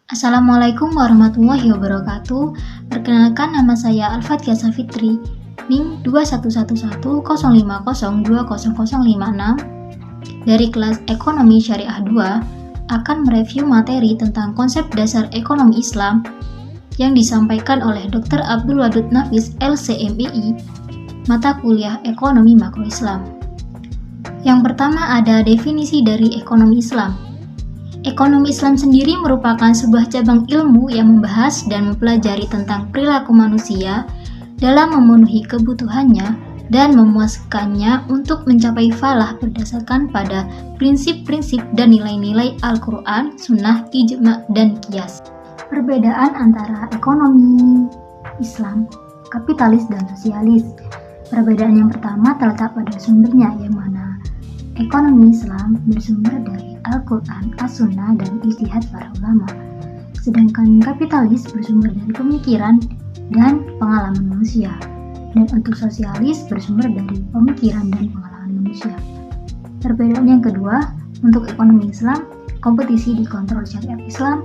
Assalamualaikum warahmatullahi wabarakatuh. Perkenalkan, nama saya Al-Fatihah Safitri, NIM 211105020056 dari kelas Ekonomi Syariah 2 akan mereview materi tentang konsep dasar ekonomi Islam yang disampaikan oleh Dr. Abdul Wadud Nafis LCMII, mata kuliah Ekonomi Makro Islam. Yang pertama ada definisi dari ekonomi Islam. Ekonomi Islam sendiri merupakan sebuah cabang ilmu yang membahas dan mempelajari tentang perilaku manusia dalam memenuhi kebutuhannya dan memuaskannya untuk mencapai falah berdasarkan pada prinsip-prinsip dan nilai-nilai Al-Quran, Sunnah, Ijma, dan Qiyas. Perbedaan antara ekonomi Islam, kapitalis, dan sosialis. Perbedaan yang pertama terletak pada sumbernya, yang mana ekonomi Islam bersumber dari Al-Quran, As-Sunnah, dan ijtihad para ulama. Sedangkan kapitalis bersumber dari pemikiran dan pengalaman manusia. Dan untuk sosialis bersumber dari pemikiran dan pengalaman manusia. Perbedaan yang kedua, untuk ekonomi Islam, kompetisi dikontrol syariat Islam,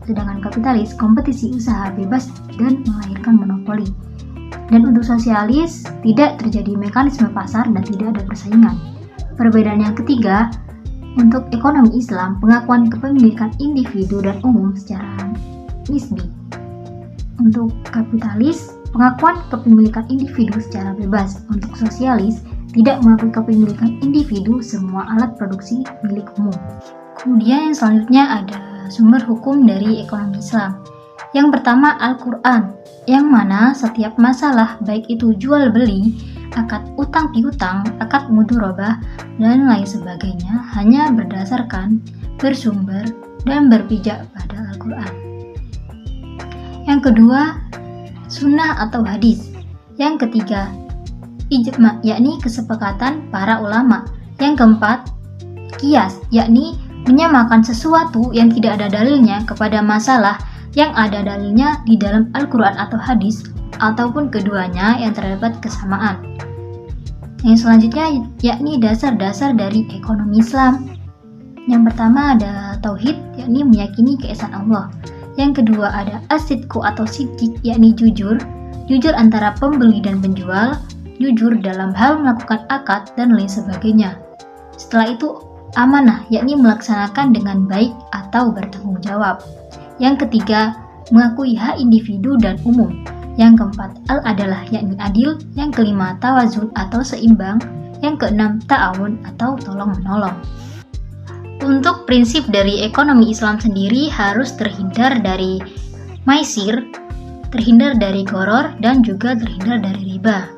sedangkan kapitalis kompetisi usaha bebas dan melahirkan monopoli. Dan untuk sosialis, tidak terjadi mekanisme pasar dan tidak ada persaingan. Perbedaan yang ketiga, untuk ekonomi Islam, pengakuan kepemilikan individu dan umum secara nisbi. Untuk kapitalis, pengakuan kepemilikan individu secara bebas. Untuk sosialis, tidak mengakui kepemilikan individu semua alat produksi milik umum. Kemudian yang selanjutnya ada sumber hukum dari ekonomi Islam. Yang pertama Al-Quran, yang mana setiap masalah baik itu jual beli, akad utang piutang, akad mudharabah, dan lain sebagainya hanya berdasarkan, bersumber, dan berpijak pada Al-Quran. Yang kedua, sunnah atau hadis. Yang ketiga, ijma, yakni kesepakatan para ulama. Yang keempat, qiyas, yakni menyamakan sesuatu yang tidak ada dalilnya kepada masalah yang ada dalilnya di dalam Al-Quran atau hadis, ataupun keduanya yang terdapat kesamaan. Yang selanjutnya yakni dasar-dasar dari ekonomi Islam. Yang pertama ada tauhid, yakni meyakini keesaan Allah. Yang kedua ada as-sidqu atau siddiq, yakni jujur antara pembeli dan penjual, jujur dalam hal melakukan akad dan lain sebagainya. Setelah itu amanah, yakni melaksanakan dengan baik atau bertanggung jawab. Yang ketiga, mengakui hak individu dan umum. Yang keempat, al-adalah, yakni adil. Yang kelima, tawazun atau seimbang. Yang keenam, ta'awun atau tolong-menolong. Untuk prinsip dari ekonomi Islam sendiri harus terhindar dari maisir, terhindar dari gharar, dan juga terhindar dari riba.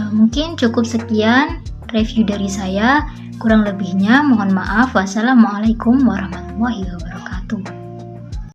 Mungkin cukup sekian review dari saya. Kurang lebihnya mohon maaf. Wassalamualaikum warahmatullahi wabarakatuh.